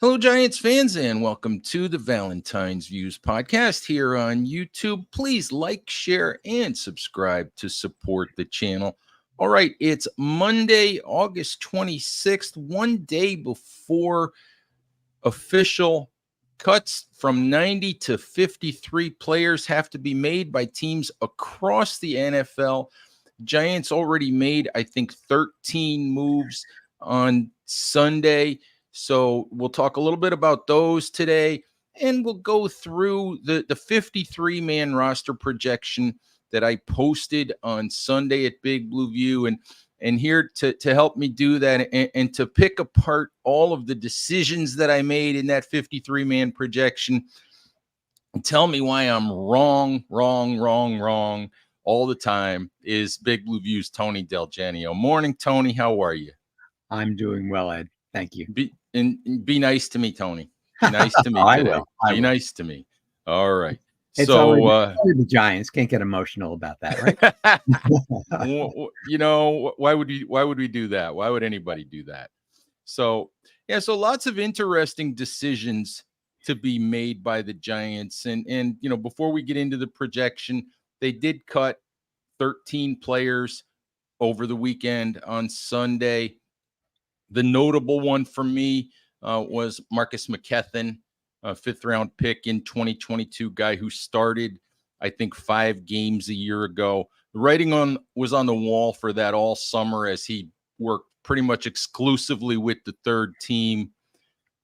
Hello, Giants fans, and welcome to the Valentine's Views podcast here on YouTube. Please like, share, and subscribe to support the channel. All right, it's Monday, August 26th, one day before official cuts from 90 to 53 players have to be made by teams across the NFL. Giants already made, I think, 13 moves on Sunday. So we'll talk a little bit about those today, and we'll go through the 53-man roster projection that I posted on Sunday at Big Blue View. And here to help me do that and to pick apart all of the decisions that I made in that 53-man projection and tell me why I'm wrong all the time is Big Blue View's Tony DelGenio. Morning, Tony. How are you? I'm doing well, Ed. Thank you. Be nice to me, Tony. Be nice to me today. Be nice to me. All right. It's so the Giants can't get emotional about that, right? You know, why would we do that? Why would anybody do that? So lots of interesting decisions to be made by the Giants. And you know, before we get into the projection, they did cut 13 players over the weekend on Sunday. The notable one for me was Marcus McKethan, a fifth-round pick in 2022, guy who started, I think, 5 games a year ago. The writing was on the wall for that all summer as he worked pretty much exclusively with the third team.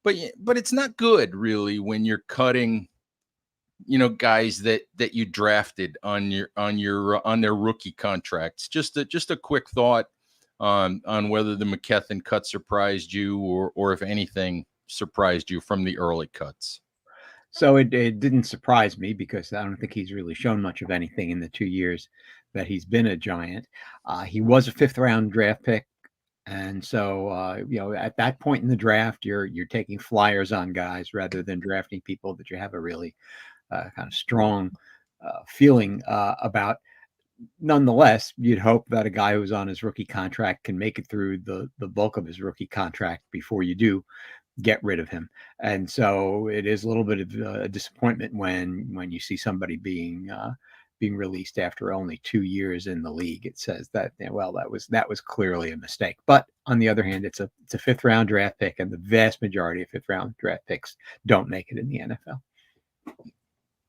But it's not good, really, when you're cutting, you know, guys that you drafted on their rookie contracts. Just a quick thought on whether the McKethan cut surprised you or if anything surprised you from the early cuts. So it didn't surprise me because I don't think he's really shown much of anything in the 2 years that he's been a Giant. He was a 5th-round draft pick. And so, you know, at that point in the draft, you're taking flyers on guys rather than drafting people that you have a really kind of strong feeling about. Nonetheless, you'd hope that a guy who's on his rookie contract can make it through the bulk of his rookie contract before you do get rid of him. And so it is a little bit of a disappointment when you see somebody being released after only 2 years in the league. It says that, well, that was clearly a mistake. But on the other hand, it's a 5th-round draft pick, and the vast majority of 5th-round draft picks don't make it in the NFL.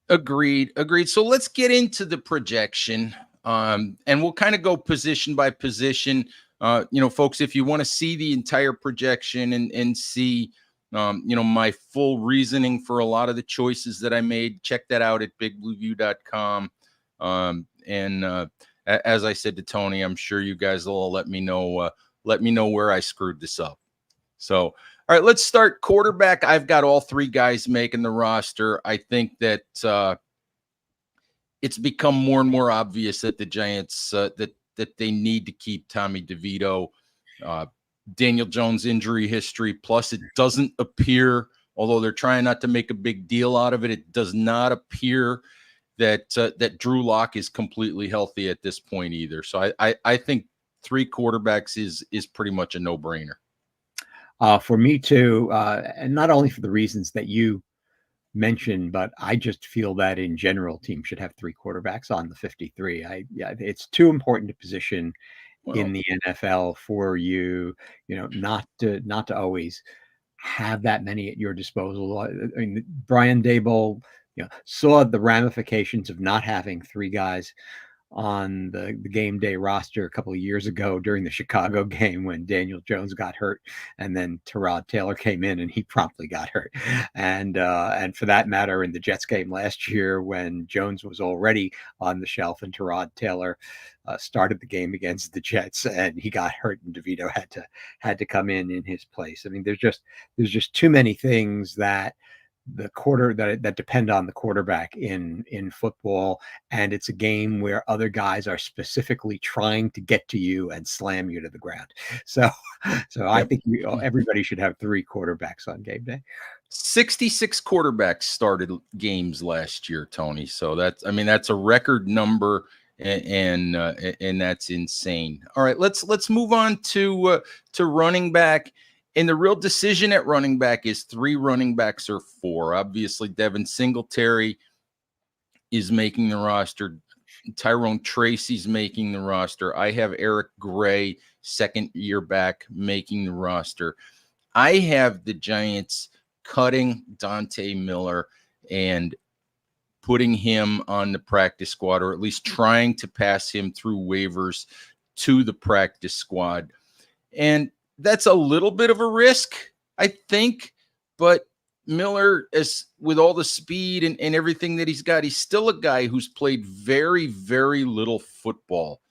Agreed. So let's get into the projection. And we'll kind of go position by position. You know, folks, if you want to see the entire projection and see, you know, my full reasoning for a lot of the choices that I made, check that out at bigblueview.com. As I said to Tony, I'm sure you guys will let me know where I screwed this up. So, all right, let's start quarterback. I've got all 3 guys making the roster. I think that it's become more and more obvious that the Giants that they need to keep Tommy DeVito. Daniel Jones injury history, plus it doesn't appear, although they're trying not to make a big deal out of it, it does not appear that Drew Lock is completely healthy at this point either. So I think 3 quarterbacks is pretty much a no-brainer. For me too, and not only for the reasons that you mentioned, but I just feel that in general, teams should have 3 quarterbacks on the 53. It's too important a position in the NFL for you know, not to always have that many at your disposal. I mean, Brian Daboll, you know, saw the ramifications of not having 3 guys on the game day roster a couple of years ago during the Chicago game when Daniel Jones got hurt, and then Tyrod Taylor came in and he promptly got hurt. And for that matter, in the Jets game last year when Jones was already on the shelf and Tyrod Taylor started the game against the Jets and he got hurt and DeVito had to come in his place. I mean, there's just too many things that that depend on the quarterback in football, and it's a game where other guys are specifically trying to get to you and slam you to the ground. So I think everybody should have 3 quarterbacks on game day. 66 quarterbacks started games last year, Tony. So that's a record number, and that's insane. All right, let's move on to running back. And the real decision at running back is 3 running backs or 4. Obviously, Devin Singletary is making the roster. Tyrone Tracy's making the roster. I have Eric Gray, second year back, making the roster. I have the Giants cutting Dante Miller and putting him on the practice squad, or at least trying to pass him through waivers to the practice squad. And that's a little bit of a risk, I think, but Miller, as with all the speed and everything that he's got, he's still a guy who's played very, very little football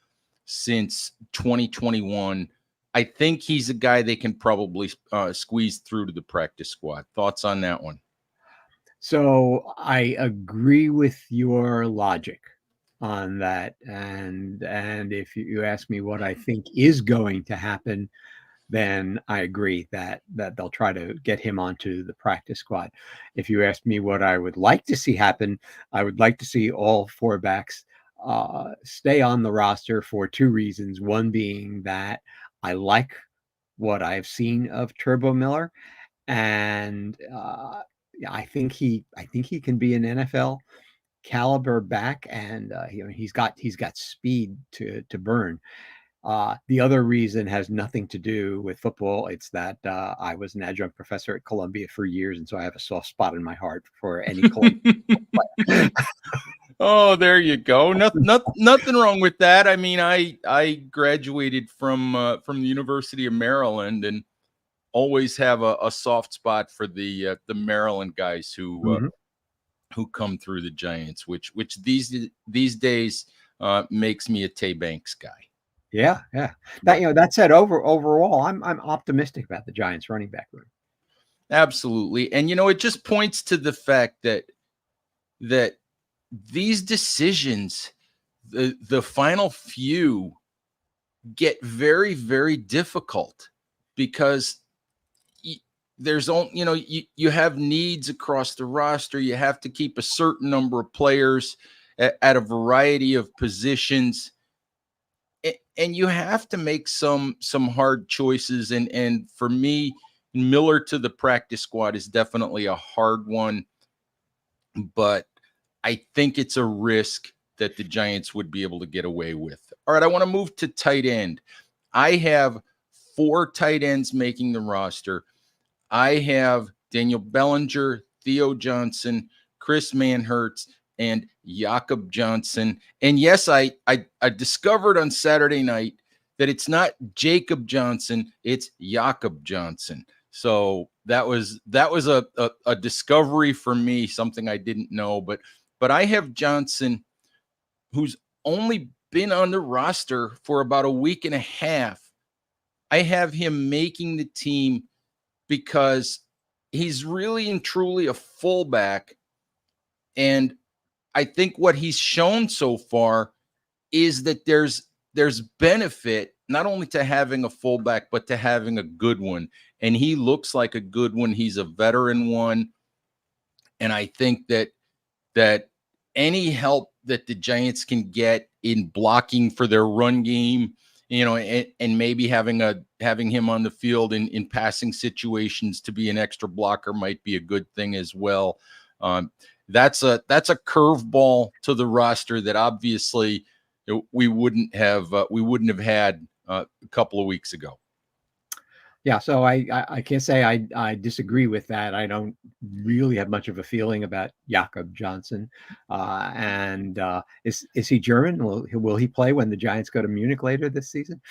since 2021. I think he's a guy they can probably squeeze through to the practice squad. Thoughts on that one? So I agree with your logic on that. And if you ask me what I think is going to happen, then I agree that they'll try to get him onto the practice squad. If you ask me what I would like to see happen, I would like to see all 4 backs stay on the roster for 2 reasons. One being that I like what I've seen of Turbo Miller, and I think he can be an NFL caliber back, and he's got speed to burn. The other reason has nothing to do with football. It's that I was an adjunct professor at Columbia for years, and so I have a soft spot in my heart for any Columbia player. Oh, there you go. Nothing wrong with that. I mean, I graduated from the University of Maryland, and always have a soft spot for the Maryland guys who come through the Giants, which these days makes me a Tay Banks guy. Yeah. That said, overall, I'm optimistic about the Giants running back room. Absolutely, and it just points to the fact that these decisions, the final few, get very, very difficult because there's only, you have needs across the roster. You have to keep a certain number of players at a variety of positions, and you have to make some hard choices. And for me, Miller to the practice squad is definitely a hard one, but I think it's a risk that the Giants would be able to get away with. All right, I want to move to tight end. I have 4 tight ends making the roster. I have Daniel Bellinger, Theo Johnson, Chris Manhertz, and Jakob Johnson. And yes, I discovered on Saturday night that it's not Jacob Johnson, it's Jakob Johnson. So that was a discovery for me, something I didn't know. But I have Johnson, who's only been on the roster for about a week and a half. I have him making the team because he's really and truly a fullback. And I think what he's shown so far is that there's benefit not only to having a fullback, but to having a good one. And he looks like a good one. He's a veteran one. And I think that any help that the Giants can get in blocking for their run game, and maybe having him on the field in passing situations to be an extra blocker might be a good thing as well. That's a curveball to the roster that obviously we wouldn't have had a couple of weeks ago. Yeah, so I can't say I disagree with that. I don't really have much of a feeling about Jakob Johnson. And is he German? Will he play when the Giants go to Munich later this season?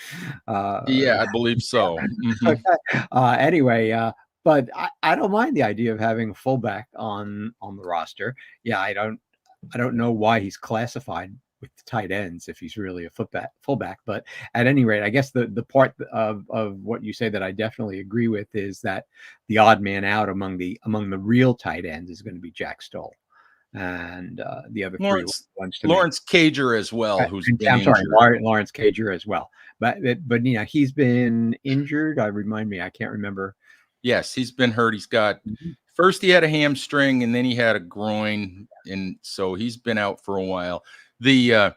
Yeah, I believe so. Mm-hmm. Okay. Anyway, but I don't mind the idea of having a fullback on the roster. Yeah, I don't know why he's classified with the tight ends if he's really a fullback. But at any rate, I guess the part of what you say that I definitely agree with is that the odd man out among the real tight ends is going to be Jack Stoll, and the other Lawrence Cager as well, who's been injured. Lawrence Cager as well. But he's been injured. Remind me, I can't remember. Yes, he's been hurt. He's got first he had a hamstring and then he had a groin, and so he's been out for a while. The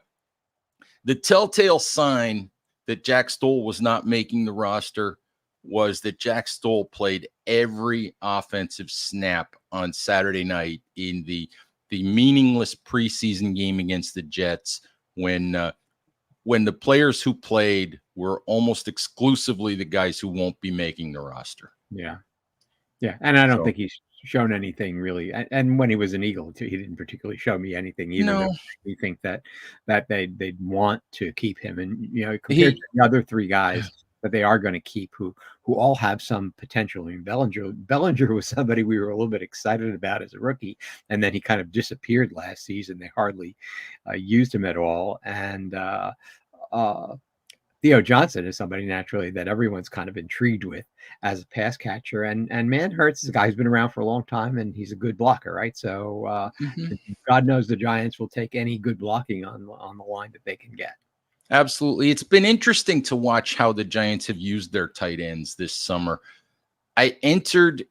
telltale sign that Jack Stoll was not making the roster was that Jack Stoll played every offensive snap on Saturday night in the meaningless preseason game against the Jets when the players who played were almost exclusively the guys who won't be making the roster. Yeah. Yeah. And I don't So, think he's shown anything really. And when he was an Eagle, he didn't particularly show me anything either that no, made me think that they'd want to keep him. And, compared he to the other three guys that they are going to keep who all have some potential. I mean, Bellinger was somebody we were a little bit excited about as a rookie, and then he kind of disappeared last season. They hardly used him at all. And Theo Johnson is somebody naturally that everyone's kind of intrigued with as a pass catcher, and Manhurts is a guy who's been around for a long time, and he's a good blocker, right? So Mhm. God knows the Giants will take any good blocking on the line that they can get. Absolutely. It's been interesting to watch how the Giants have used their tight ends this summer. I entered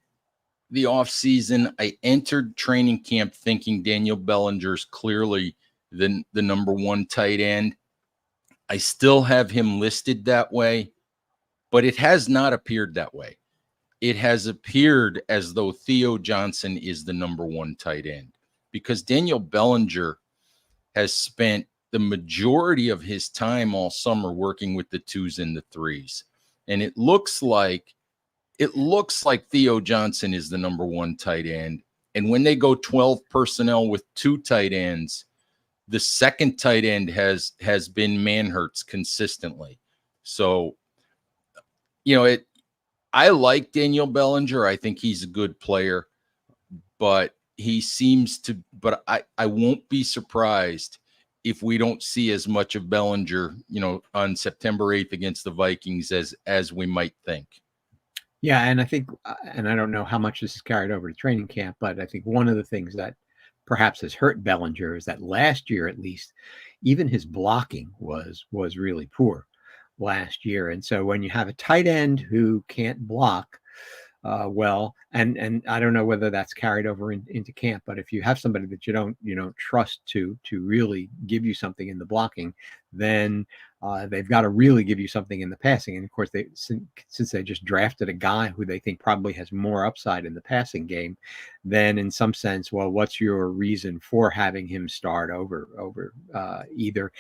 the offseason, I entered training camp thinking Daniel Bellinger's clearly the number one tight end. I still have him listed that way, but it has not appeared that way. It has appeared as though Theo Johnson is the number one tight end because Daniel Bellinger has spent the majority of his time all summer working with the twos and the threes. And it looks like Theo Johnson is the number one tight end. And when they go 12 personnel with two tight ends, the second tight end has been Manhurts consistently. So, I like Daniel Bellinger. I think he's a good player, but I won't be surprised if we don't see as much of Bellinger, on September 8th against the Vikings as we might think. Yeah, and I think, and I don't know how much this is carried over to training camp, but I think one of the things that perhaps has hurt Bellinger is that last year, at least, even his blocking was really poor last year. And so when you have a tight end who can't block well, and I don't know whether that's carried over into camp, but if you have somebody that you don't trust to really give you something in the blocking, then they've got to really give you something in the passing. And of course, since they just drafted a guy who they think probably has more upside in the passing game, then in some sense, well, what's your reason for having him start over either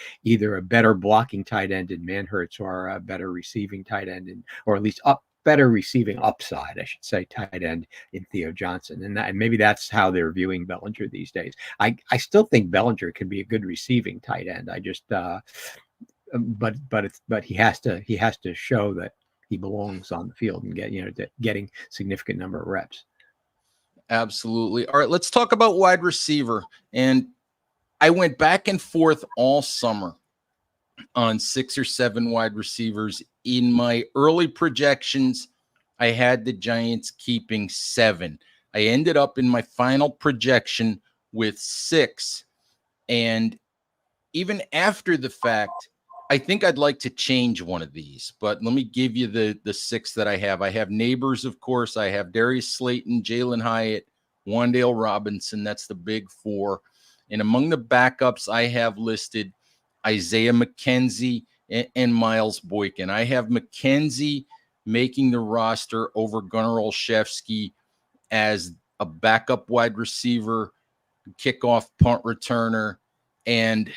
a better blocking tight end in Manhurts or a better receiving tight end or at least better receiving upside, I should say, tight end in Theo Johnson. And maybe that's how they're viewing Bellinger these days. I still think Bellinger can be a good receiving tight end. I just but he has to show that he belongs on the field and getting significant number of reps. Absolutely. All right, let's talk about wide receiver. And I went back and forth all summer on 6 or 7 wide receivers. In my early projections, I had the Giants keeping 7. I ended up in my final projection with 6. And even after the fact, I think I'd like to change one of these. But let me give you the 6 that I have. I have Neighbors, of course. I have Darius Slayton, Jalen Hyatt, Wan'Dale Robinson. That's the big 4. And among the backups, I have listed Isaiah McKenzie and Miles Boykin. I have McKenzie making the roster over Gunnar Olszewski as a backup wide receiver, kickoff punt returner. And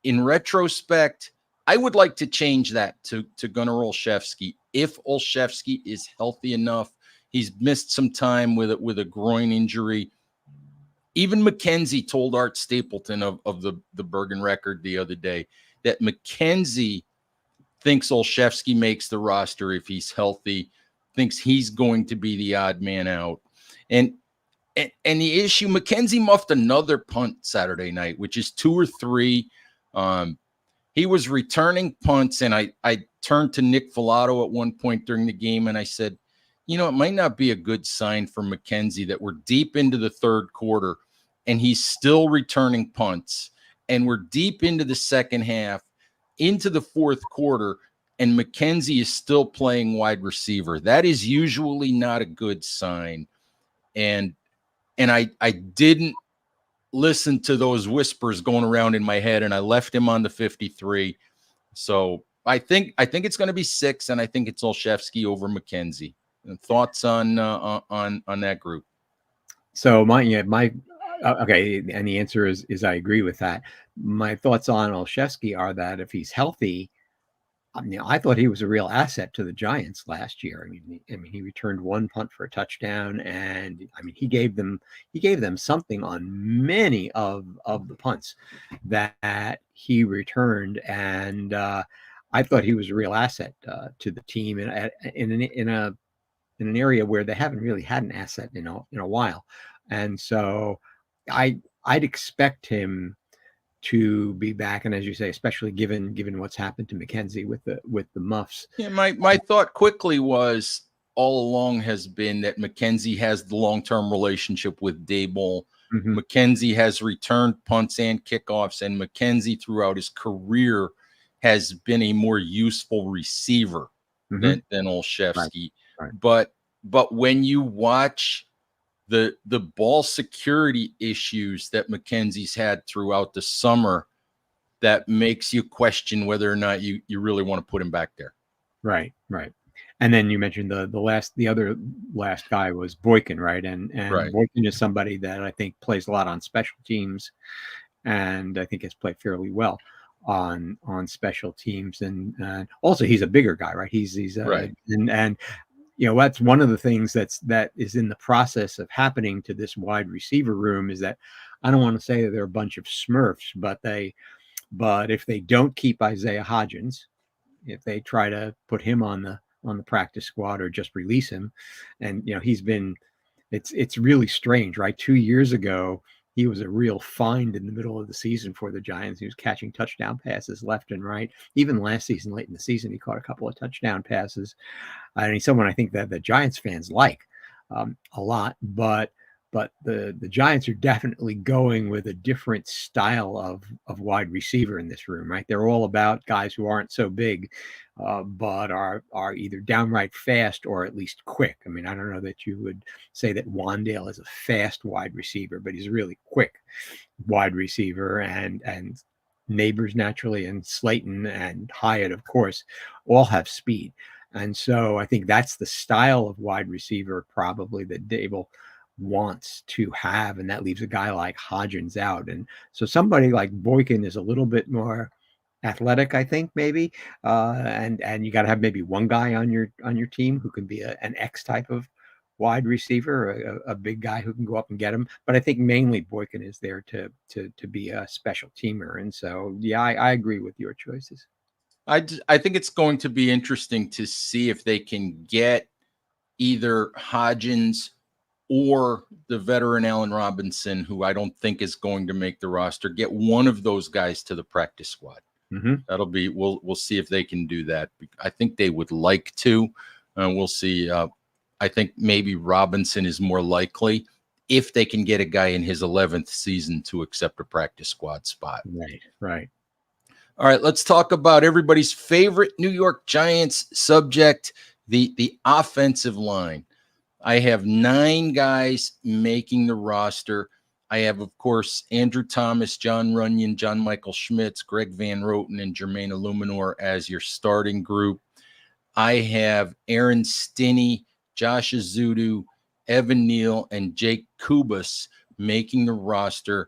in retrospect, I would like to change that to Gunnar Olszewski. If Olszewski is healthy enough, he's missed some time with a groin injury. Even McKenzie told Art Stapleton of the Bergen Record the other day that McKenzie thinks Olszewski makes the roster if he's healthy, thinks he's going to be the odd man out. And the issue, McKenzie muffed another punt Saturday night, which is 2 or 3. He was returning punts, and I turned to Nick Filato at one point during the game, and I said, it might not be a good sign for McKenzie that we're deep into the third quarter, and he's still returning punts, and we're deep into the second half, into the fourth quarter, and McKenzie is still playing wide receiver. That is usually not a good sign. And I didn't listen to those whispers going around in my head, and I left him on the 53. So I think it's going to be 6, and I think it's Olszewski over McKenzie. Thoughts on that group? So okay, and the answer is I agree with that. My thoughts on Olszewski are that if he's healthy, I thought he was a real asset to the Giants last year. I mean, he returned 1 punt for a touchdown, and I mean, he gave them something on many of the punts that he returned, and I thought he was a real asset to the team in an area where they haven't really had an asset in a while, and so I'd expect him to be back, and as you say, especially given what's happened to McKenzie with the Muffs. Yeah, my thought quickly was all along has been that McKenzie has the long-term relationship with Daboll. Mm-hmm. McKenzie has returned punts and kickoffs, and McKenzie throughout his career has been a more useful receiver than Olszewski. Right. But when you watch the ball security issues that McKenzie's had throughout the summer, that makes you question whether or not you really want to put him back there. Right. And then you mentioned the other last guy was Boykin, right? And Right. Boykin is somebody that I think plays a lot on special teams, and I think has played fairly well on special teams. And also he's a bigger guy, right? He's right. And that's one of the things that is in the process of happening to this wide receiver room, is that I don't want to say that they're a bunch of Smurfs, but if they don't keep Isaiah Hodgins, if they try to put him on the practice squad or just release him, and it's really strange, right? 2 years ago, he was a real find in the middle of the season for the Giants. He was catching touchdown passes left and right. Even last season, late in the season, he caught a couple of touchdown passes. And he's someone I think that the Giants fans like a lot, but the Giants are definitely going with a different style of wide receiver in this room, right? They're all about guys who aren't so big, but are either downright fast or at least quick. I mean, I don't know that you would say that Wandale is a fast wide receiver, but he's a really quick wide receiver, and Neighbors naturally, and Slayton and Hyatt, of course, all have speed. And so I think that's the style of wide receiver probably that Daboll wants to have, and that leaves a guy like Hodgins out. And so somebody like Boykin is a little bit more athletic, I think, maybe, and you got to have maybe one guy on your team who can be an X type of wide receiver, a big guy who can go up and get him. But I think mainly Boykin is there to be a special teamer. And so, yeah, I agree with your choices. I think it's going to be interesting to see if they can get either Hodgins or the veteran Allen Robinson, who I don't think is going to make the roster, get one of those guys to the practice squad. Mm-hmm. That'll be, we'll see if they can do that. I think they would like to. We'll see. I think maybe Robinson is more likely if they can get a guy in his 11th season to accept a practice squad spot. Right. All right, let's talk about everybody's favorite New York Giants subject, the offensive line. I have 9 guys making the roster. I have, of course, Andrew Thomas, John Runyon, John Michael Schmitz, Greg Van Roten, and Jermaine Illuminor as your starting group. I have Aaron Stinney, Josh Azudu, Evan Neal, and Jake Kubas making the roster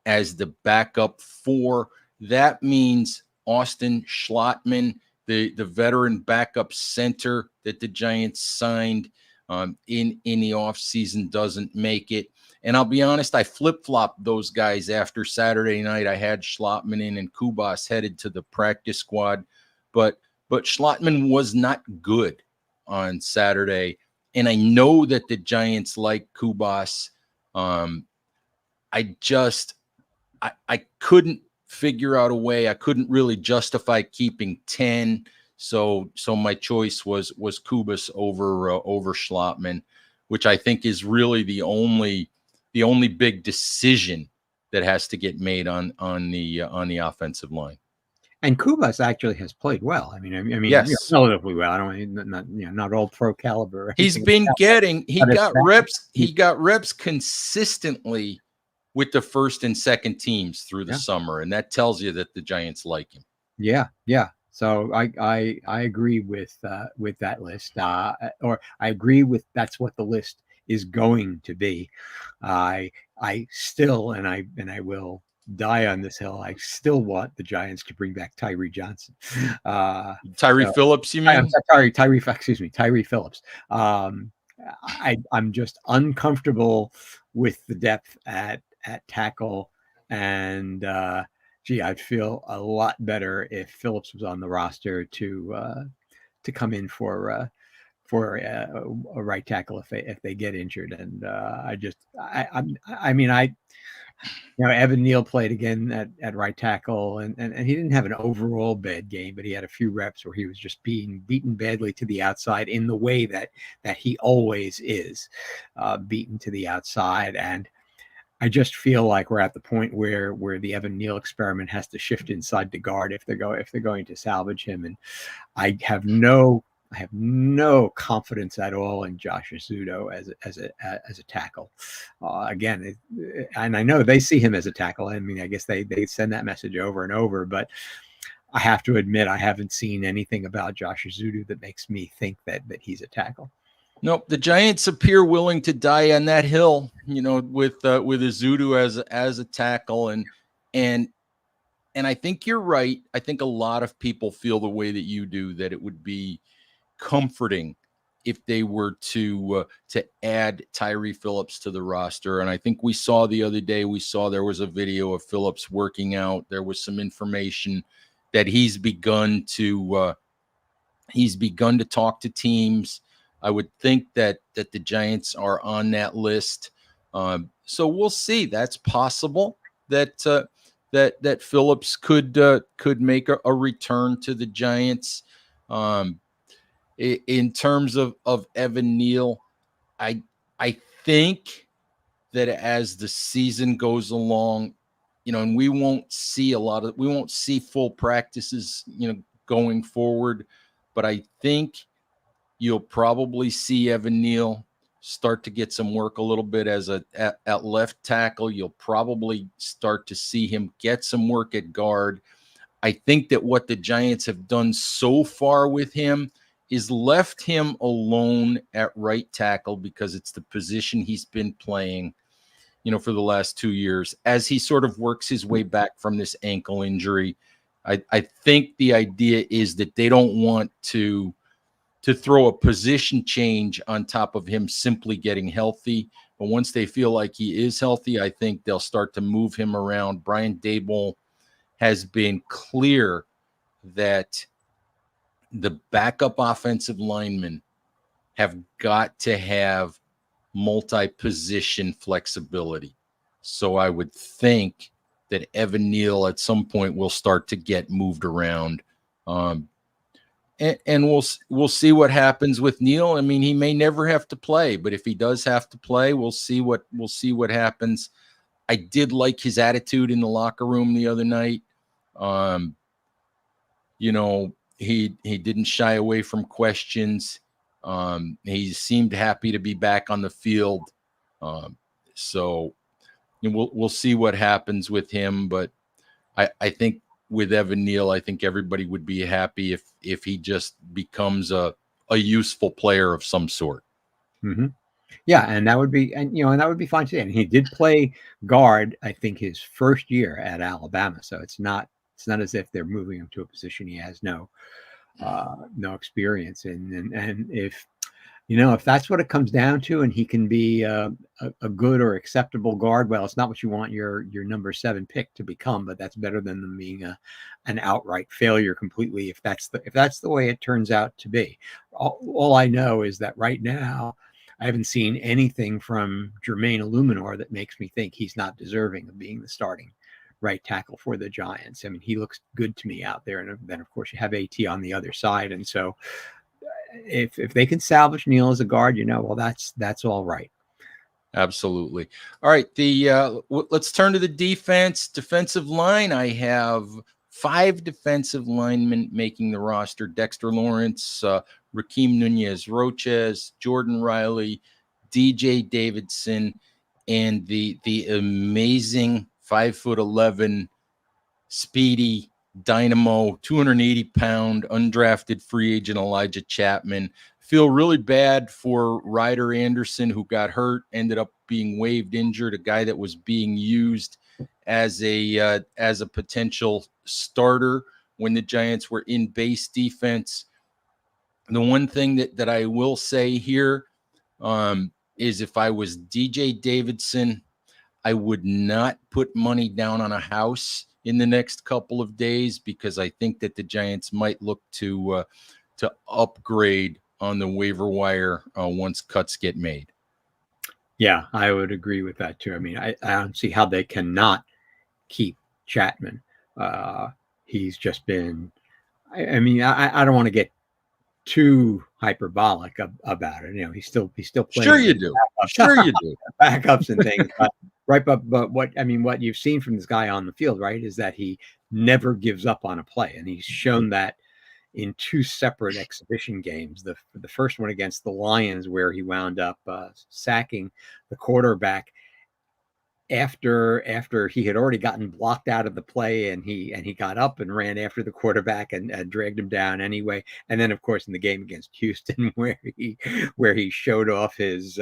as the backup 4. That means Austin Schlottman, the veteran backup center that the Giants signed in the offseason, doesn't make it. And I'll be honest, I flip-flopped those guys after Saturday night. I had Schlottman in and Kubas headed to the practice squad. But Schlottman was not good on Saturday. And I know that the Giants like Kubas. I couldn't figure out a way. I couldn't really justify keeping 10. So my choice was Kubas over Schlottman, which I think is really the only big decision that has to get made on the offensive line. And Kubas actually has played well. I mean, yes, relatively well. I don't not all pro caliber. He's been getting he got reps consistently with the first and second teams through the summer, and that tells you that the Giants like him. Yeah. So I agree with that list, or I agree with that's what the list is going to be. I still and I will die on this hill. I still want the Giants to bring back Tyree Johnson. Tyree So Phillips, you I'm mean? sorry, Tyree Phillips. I'm just uncomfortable with the depth at tackle, and gee, I'd feel a lot better if Phillips was on the roster to come in for a right tackle if they get injured. And I mean, Evan Neal played again at right tackle, and he didn't have an overall bad game, but he had a few reps where he was just being beaten badly to the outside in the way that he always is, beaten to the outside. And I just feel like we're at the point where the Evan Neal experiment has to shift inside the guard if they're going to salvage him. And I have no confidence at all in Josh Azudo as a tackle. Again, and I know they see him as a tackle. I mean, I guess they send that message over and over, but I have to admit I haven't seen anything about Josh Azudo that makes me think that he's a tackle. Nope. The Giants appear willing to die on that hill, with Azudu as a tackle, and I think you're right. I think a lot of people feel the way that you do, that it would be comforting if they were to add Tyree Phillips to the roster. And I think we saw the other day, there was a video of Phillips working out. There was some information that he's begun to talk to teams. I would think that the Giants are on that list. So we'll see. That's possible that that Phillips could make a return to the Giants. In terms of Evan Neal, I think that as the season goes along, and we won't see full practices, going forward, but I think you'll probably see Evan Neal start to get some work a little bit at left tackle. You'll probably start to see him get some work at guard. I think that what the Giants have done so far with him is left him alone at right tackle, because it's the position he's been playing, for the last 2 years, as he sort of works his way back from this ankle injury. I think the idea is that they don't want to throw a position change on top of him simply getting healthy. But once they feel like he is healthy, I think they'll start to move him around. Brian Daboll has been clear that the backup offensive linemen have got to have multi-position flexibility. So I would think that Evan Neal at some point will start to get moved around. And we'll see what happens with Neal. I mean, he may never have to play, but if he does have to play, we'll see what happens. I did like his attitude in the locker room the other night. He didn't shy away from questions. He seemed happy to be back on the field. So we'll see what happens with him. But I think with Evan Neal, I think everybody would be happy if he just becomes a useful player of some sort. Mm-hmm. Yeah, and that would be fine too. And he did play guard, I think, his first year at Alabama. So it's not as if they're moving him to a position he has no experience in. And if that's what it comes down to, and he can be a good or acceptable guard, well, it's not what you want your number 7 pick to become, but that's better than them being an outright failure completely. If that's the way it turns out to be, all I know is that right now, I haven't seen anything from Jermaine Illuminor that makes me think he's not deserving of being the starting right tackle for the Giants. I mean, he looks good to me out there, and then of course you have AT on the other side, and so. If they can salvage Neal as a guard, well, that's all right. Absolutely. All right. Let's turn to the defensive line. I have 5 defensive linemen making the roster: Dexter Lawrence, Rakeem Nunez-Roches, Jordan Riley, DJ Davidson, and the amazing 5'11" speedy dynamo, 280-pound undrafted free agent Elijah Chapman. Feel really bad for Ryder Anderson, who got hurt, ended up being waived injured, a guy that was being used as a potential starter when the Giants were in base defense. The one thing that I will say here is if I was DJ Davidson, I would not put money down on a house in the next couple of days, because I think that the Giants might look to upgrade on the waiver wire once cuts get made. Yeah, I would agree with that too. I mean, I don't see how they cannot keep Chapman. He's just been. I mean, I don't want to get too hyperbolic about it. You know, he's still playing. Sure you do. Sure you do. Backups and things. Right, but what you've seen from this guy on the field, right, is that he never gives up on a play, and he's shown that in two separate exhibition games. The first one against the Lions, where he wound up sacking the quarterback after he had already gotten blocked out of the play, and he got up and ran after the quarterback and dragged him down anyway. And then, of course, in the game against Houston, where he showed off his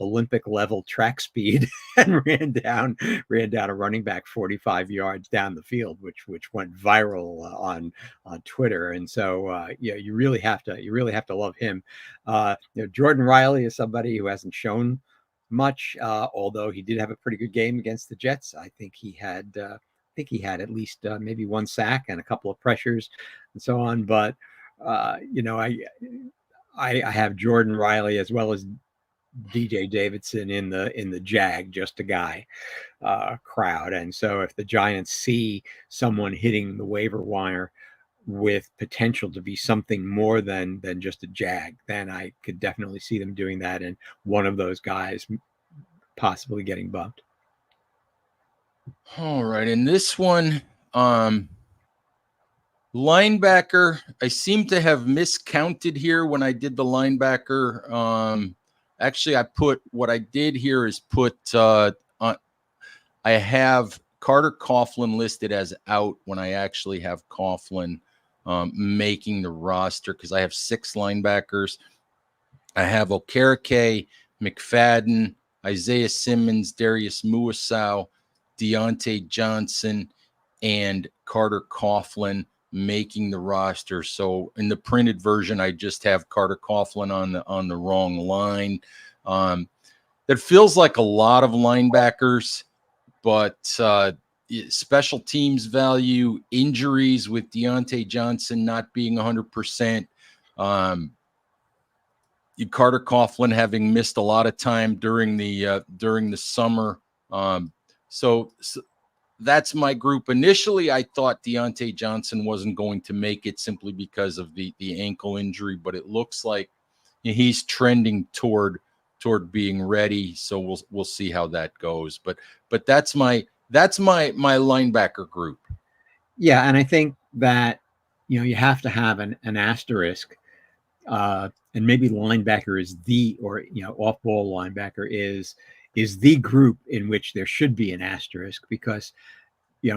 Olympic level track speed and ran down a running back 45 yards down the field, which went viral on Twitter. And so you really have to love him. Jordan Riley is somebody who hasn't shown much, although he did have a pretty good game against the Jets. I think he had at least maybe one sack and a couple of pressures and so on. But I have Jordan Riley as well as DJ Davidson in the Jag just a guy crowd. And so if the Giants see someone hitting the waiver wire with potential to be something more than just a Jag, then I could definitely see them doing that, and one of those guys possibly getting bumped. All right. In this one, linebacker, I seem to have miscounted here when I did the linebacker. Actually, what I did here is I have Carter Coughlin listed as out when I actually have Coughlin making the roster, because I have 6 linebackers. I have Okereke, McFadden, Isaiah Simmons, Darius Muasau, Deontay Johnson, and Carter Coughlin making the roster. So in the printed version, I just have Carter Coughlin on the wrong line. That feels like a lot of linebackers, but special teams value, injuries with Deontay Johnson not being 100%, Carter Coughlin having missed a lot of time during the summer. So that's my group. Initially, I thought Deontay Johnson wasn't going to make it simply because of the ankle injury, but it looks like he's trending toward being ready. So we'll see how that goes. But that's my linebacker group. Yeah, and I think that you have to have an asterisk, and maybe linebacker is off-ball linebacker is the group in which there should be an asterisk, because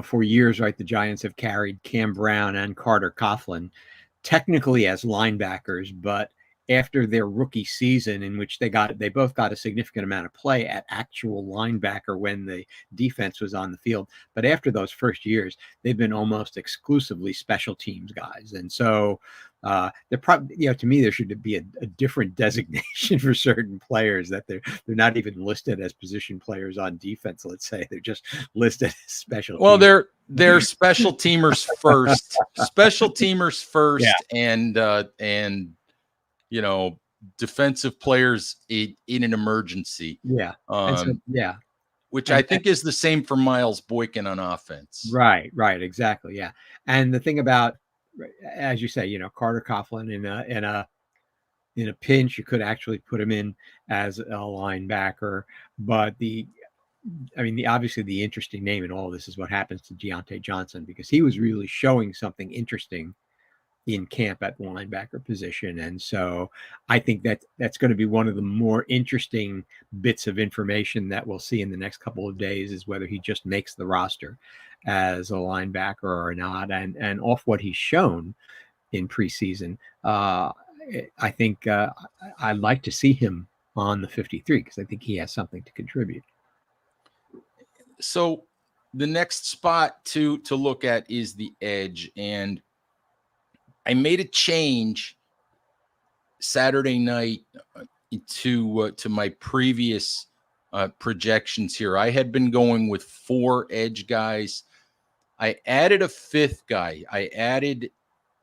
for years, right, the Giants have carried Cam Brown and Carter Coughlin technically as linebackers, but after their rookie season, in which they both got a significant amount of play at actual linebacker when the defense was on the field. But after those first years, they've been almost exclusively special teams guys. And so they're probably, to me, there should be a different designation for certain players, that they're not even listed as position players on defense. Let's say they're just listed as special. Well, they're special teamers first, yeah. and defensive players in an emergency. Yeah. Which I think is the same for Miles Boykin on offense. Right. Exactly. Yeah. And the thing about, as you say, Carter Coughlin in a pinch, you could actually put him in as a linebacker. But obviously the interesting name in all of this is what happens to Deontay Johnson, because he was really showing something interesting in camp at the linebacker position. And so I think that's going to be one of the more interesting bits of information that we'll see in the next couple of days, is whether he just makes the roster. as a linebacker or not. And off what he's shown in preseason, I think I'd like to see him on the 53 because I think he has something to contribute. So the next spot to look at is the edge, and I made a change Saturday night to my previous projections here. I had been going with 4 edge guys. I added a 5th guy. I added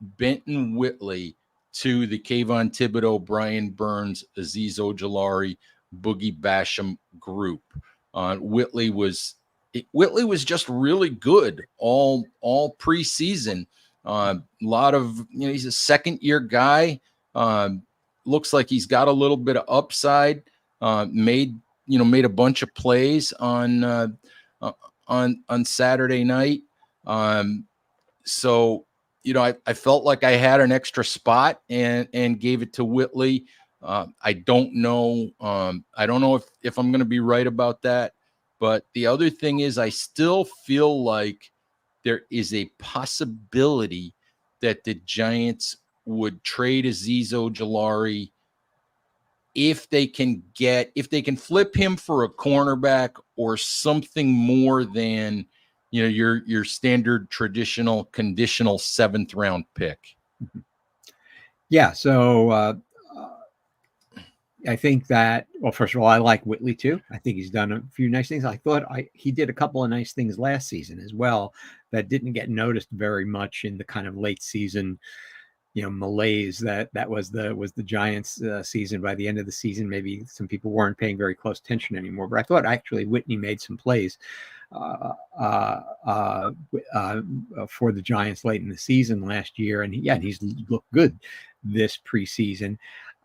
Benton Whitley to the Kayvon Thibodeau, Brian Burns, Azeez Ojulari, Boogie Basham group. Whitley was just really good all preseason. A lot of, he's a second-year guy. Looks like he's got a little bit of upside. Made a bunch of plays on Saturday night. So I felt like I had an extra spot and gave it to Whitley. I don't know if I'm going to be right about that. But the other thing is, I still feel like there is a possibility that the Giants would trade Azeez Ojulari if they can flip him for a cornerback or something more than your standard traditional conditional 7th round pick. Yeah. So I think that, well, first of all, I like Whitley too. I think he's done a few nice things. I thought he did a couple of nice things last season as well that didn't get noticed very much in the kind of late season, malaise that was the Giants season. By the end of the season, maybe some people weren't paying very close attention anymore. But I thought actually Whitney made some plays for the Giants late in the season last year, and he's looked good this preseason.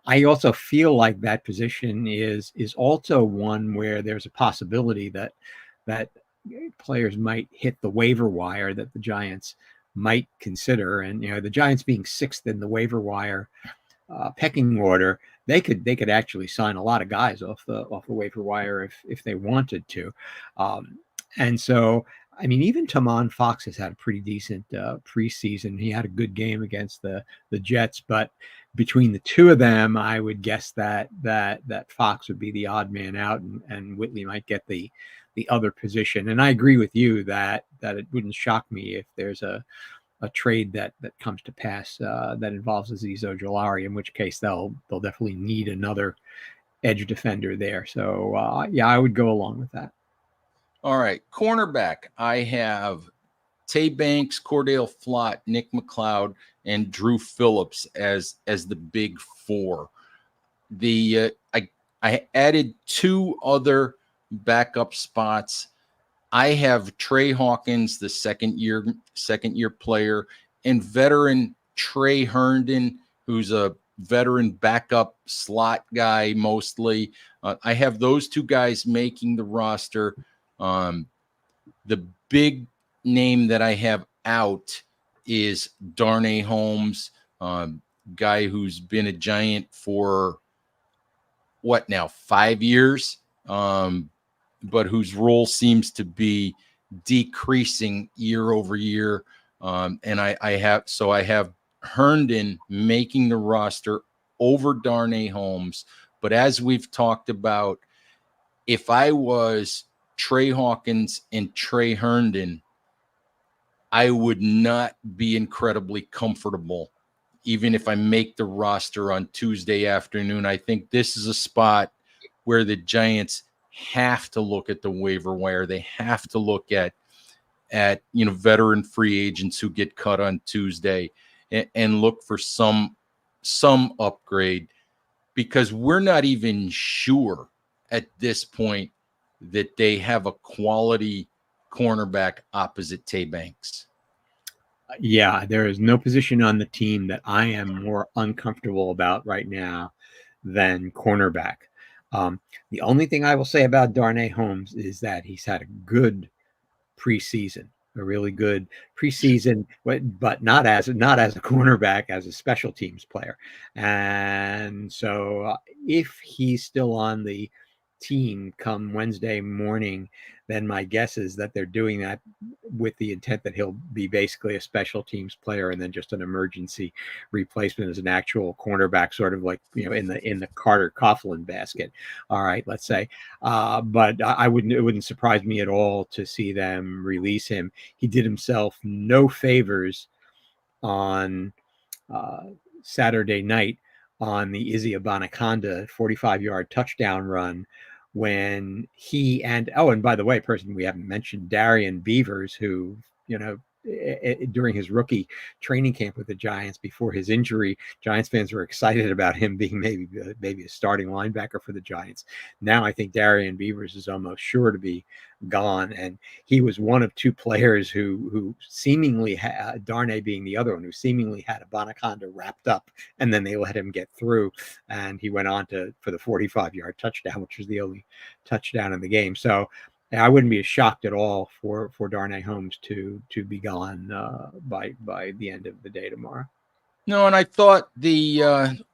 I also feel like that position is also one where there's a possibility that players might hit the waiver wire that the Giants might consider. And the Giants being 6th in the waiver wire pecking order, they could actually sign a lot of guys off the waiver wire if they wanted to. And so, I mean, even Tamon Fox has had a pretty decent preseason. He had a good game against the Jets, but between the two of them, I would guess that Fox would be the odd man out, and Whitley might get the other position. And I agree with you that it wouldn't shock me if there's a trade that comes to pass that involves Azeez Ojulari, in which case they'll definitely need another edge defender there. So I would go along with that. All right, cornerback. I have Tay Banks, Cordale Flott, Nick McLeod, and Drew Phillips as the big 4. I added 2 other backup spots. I have Trey Hawkins, the second year player, and veteran Trey Herndon, who's a veteran backup slot guy mostly. I have those 2 guys making the roster. The big name that I have out is Darnay Holmes, guy who's been a Giant for 5 years, but whose role seems to be decreasing year over year. And I have Herndon making the roster over Darnay Holmes. But as we've talked about, if I was Trey Hawkins and Trey Herndon, I would not be incredibly comfortable, even if I make the roster on Tuesday afternoon. I think this is a spot where the Giants have to look at the waiver wire. They have to look at veteran free agents who get cut on Tuesday and look for some upgrade, because we're not even sure at this point that they have a quality cornerback opposite Tay Banks. Yeah, there is no position on the team that I am more uncomfortable about right now than cornerback. The only thing I will say about Darnay Holmes is that he's had a good preseason, a really good preseason, but not as a cornerback, as a special teams player. And so if he's still on the team come Wednesday morning, then my guess is that they're doing that with the intent that he'll be basically a special teams player and then just an emergency replacement as an actual cornerback, sort of like, in the Carter Coughlin basket. All right, let's say. But it wouldn't surprise me at all to see them release him. He did himself no favors on Saturday night on the Izzy Abanaconda 45-yard touchdown run, when he and by the way, person we haven't mentioned, Darian Beavers, who, during his rookie training camp with the Giants before his injury, Giants fans were excited about him being maybe a starting linebacker for the Giants. Now I think Darian Beavers is almost sure to be gone, and he was one of two players who seemingly had, Darnay being the other one, who seemingly had Abanaconda wrapped up, and then they let him get through, and he went on for the 45-yard touchdown, which was the only touchdown in the game. So I wouldn't be shocked at all for Darnay Holmes to be gone by the end of the day tomorrow. No, and I thought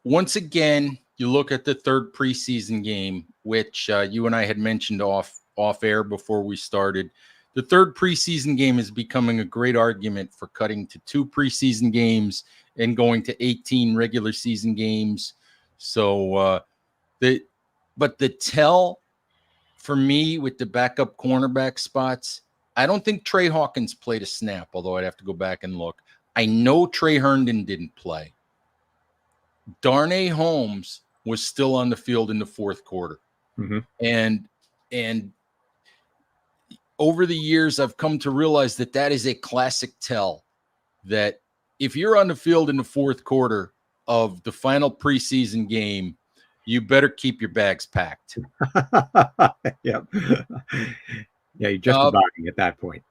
once again, you look at the third preseason game, which you and I had mentioned off air before we started. The third preseason game is becoming a great argument for cutting to 2 preseason games and going to 18 regular season games. So but the tell for me with the backup cornerback spots, I don't think Trey Hawkins played a snap, although I'd have to go back and look. I know Trey Herndon didn't play. Darnay Holmes was still on the field in the fourth quarter. Mm-hmm. And over the years, I've come to realize that is a classic tell, that if you're on the field in the fourth quarter of the final preseason game, you better keep your bags packed. Yep. Yeah, you're just a body at that point.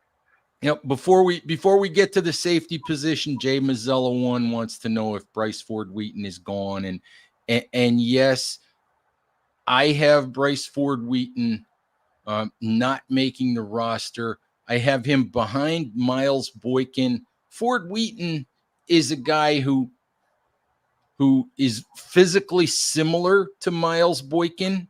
Before we get to the safety position, Jay Mazzella wants to know if Bryce Ford Wheaton is gone, and yes, I have Bryce Ford Wheaton not making the roster. I have him behind Miles Boykin. Ford Wheaton is a guy who is physically similar to Miles Boykin,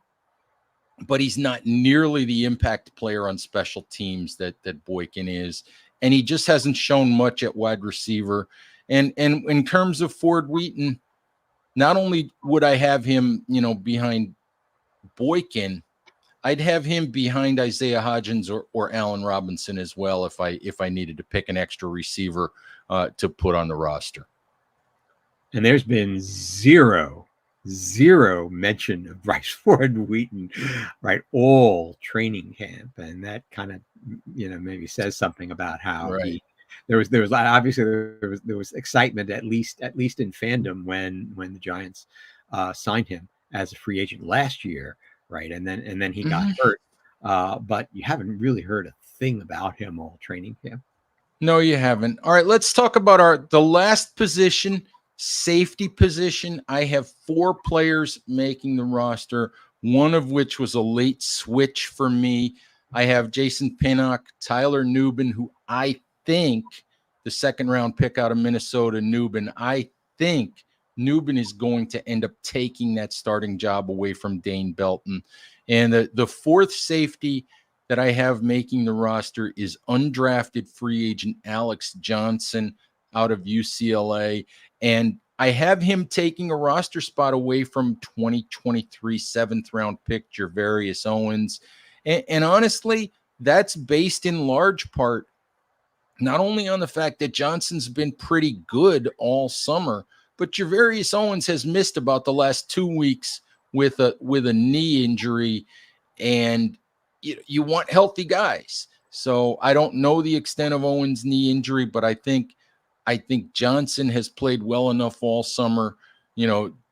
but he's not nearly the impact player on special teams that Boykin is. And he just hasn't shown much at wide receiver. And in terms of Ford Wheaton, not only would I have him, behind Boykin, I'd have him behind Isaiah Hodgins or Allen Robinson as well if I needed to pick an extra receiver to put on the roster. And there's been zero mention of Bryce Ford Wheaton, right, all training camp, and that kind of maybe says something about how there was obviously there was excitement at least in fandom when the Giants signed him as a free agent last year, right, and then he got hurt, but you haven't really heard a thing about him all training camp. No, you haven't. All right, let's talk about the last position. Safety position, I have 4 players making the roster, one of which was a late switch for me. I have Jason Pinnock, Tyler Nubin, who I think the second-round pick out of Minnesota, Nubin, I think Nubin is going to end up taking that starting job away from Dane Belton. And the fourth safety that I have making the roster is undrafted free agent Alex Johnson out of UCLA. And I have him taking a roster spot away from 2023 7th-round pick Jervarius Owens. And honestly, that's based in large part not only on the fact that Johnson's been pretty good all summer, but Jervarius Owens has missed about the last 2 weeks with a knee injury, and you want healthy guys. So I don't know the extent of Owens' knee injury, but I think Johnson has played well enough all summer,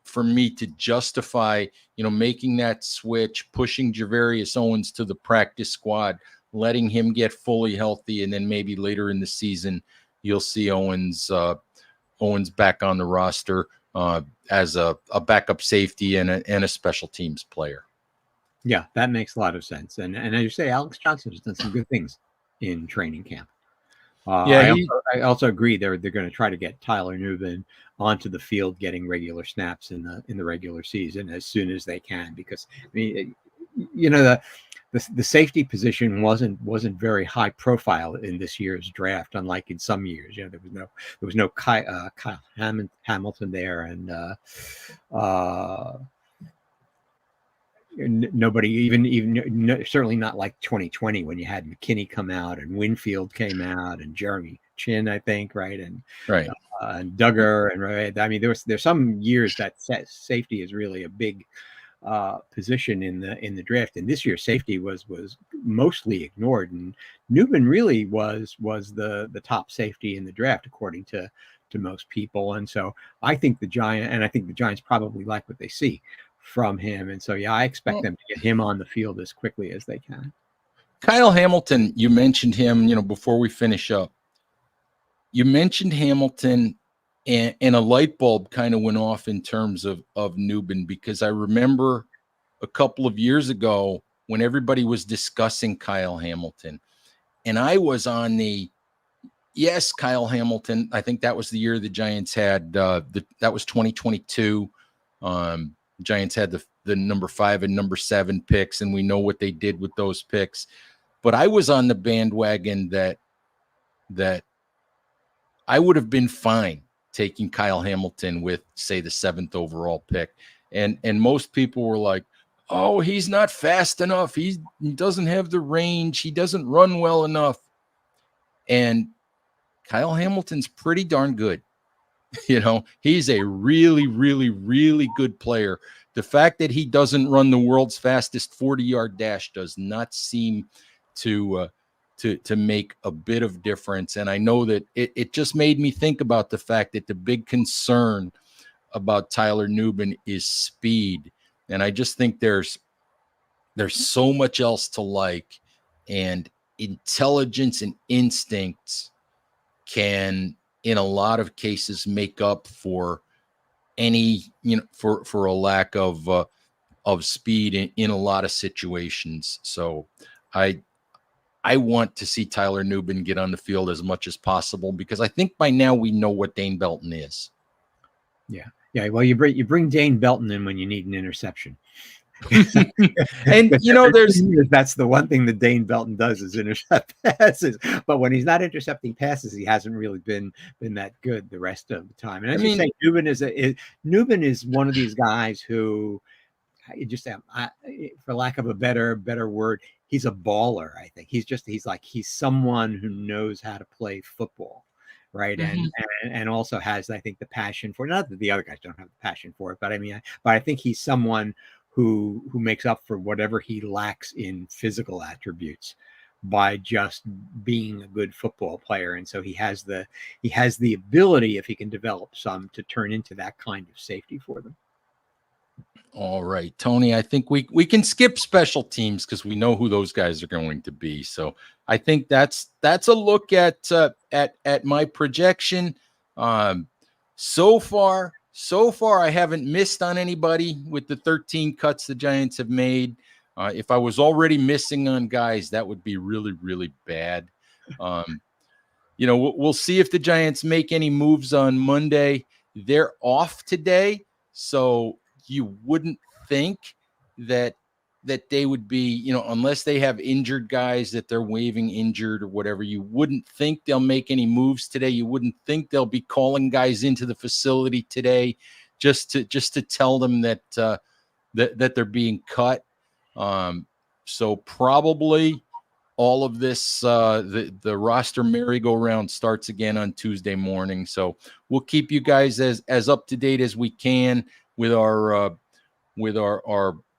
for me to justify, making that switch, pushing Jervarius Owens to the practice squad, letting him get fully healthy, and then maybe later in the season you'll see Owens back on the roster as a backup safety and a special teams player. Yeah, that makes a lot of sense. And as you say, Alex Johnson has done some good things in training camp. I also agree they're going to try to get Tyler Nubin onto the field, getting regular snaps in the regular season as soon as they can, because I mean, the safety position wasn't very high profile in this year's draft, unlike in some years. There was no Kyle Hamilton there, and nobody, even certainly not like 2020 when you had McKinney come out and Winfield came out and Jeremy Chin, I think, right, and Right. And Duggar, and right. I mean, there's some years that safety is really a big position in the draft, and this year safety was mostly ignored, and Newman really was the top safety in the draft according to most people. And so I think the Giants probably like what they see from him, and so I expect them to get him on the field as quickly as they can. Kyle Hamilton, you mentioned him, before we finish up. You mentioned Hamilton, and a light bulb kind of went off in terms of Newman, because I remember a couple of years ago when everybody was discussing Kyle Hamilton, and I was on yes, Kyle Hamilton. I think that was the year the Giants had that was 2022. Giants had the number 5 and number 7 picks, and we know what they did with those picks. But I was on the bandwagon that I would have been fine taking Kyle Hamilton with, say, the 7th overall pick. And most people were like, oh, he's not fast enough. He doesn't have the range. He doesn't run well enough. And Kyle Hamilton's pretty darn good. He's a really, really, really good player. The fact that he doesn't run the world's fastest 40-yard dash does not seem to make a bit of difference. And I know that it just made me think about the fact that the big concern about Tyler Newman is speed. And I just think there's so much else to like, and intelligence and instincts can, in a lot of cases, make up for any, for a lack of speed in a lot of situations. So I want to see Tyler Newman get on the field as much as possible, because I think by now we know what Dane Belton is. Yeah. Well, you bring Dane Belton in when you need an interception. And that's the one thing that Dane Belton does, is intercept passes. But when he's not intercepting passes, he hasn't really been that good the rest of the time. And as you say, Newman is one of these guys who, for lack of a better word, he's a baller. I think he's someone who knows how to play football, right? Mm-hmm. and also has, I think, the passion for it. Not that the other guys don't have the passion for it, but I think he's someone who makes up for whatever he lacks in physical attributes by just being a good football player. And so he has the ability, if he can develop some, to turn into that kind of safety for them. All right, Tony, I think we can skip special teams because we know who those guys are going to be. So I think that's a look at my projection. So far, I haven't missed on anybody with the 13 cuts the Giants have made. If I was already missing on guys, that would be really, really bad. We'll see if the Giants make any moves on Monday. They're off today, so you wouldn't think that they would be, unless they have injured guys that they're waiving injured or whatever, you wouldn't think they'll make any moves today. You wouldn't think they'll be calling guys into the facility today just to tell them that they're being cut. So probably all of this, the roster merry-go-round starts again on Tuesday morning. So we'll keep you guys as up to date as we can with our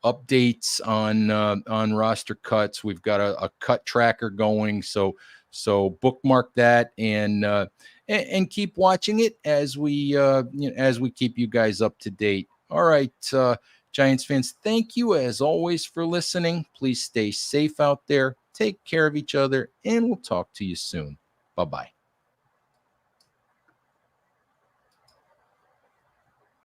updates on roster cuts. We've got a cut tracker going, so bookmark that and keep watching it as we keep you guys up to date. All right, Giants fans, thank you as always for listening. Please stay safe out there, take care of each other, and we'll talk to you soon. Bye-bye.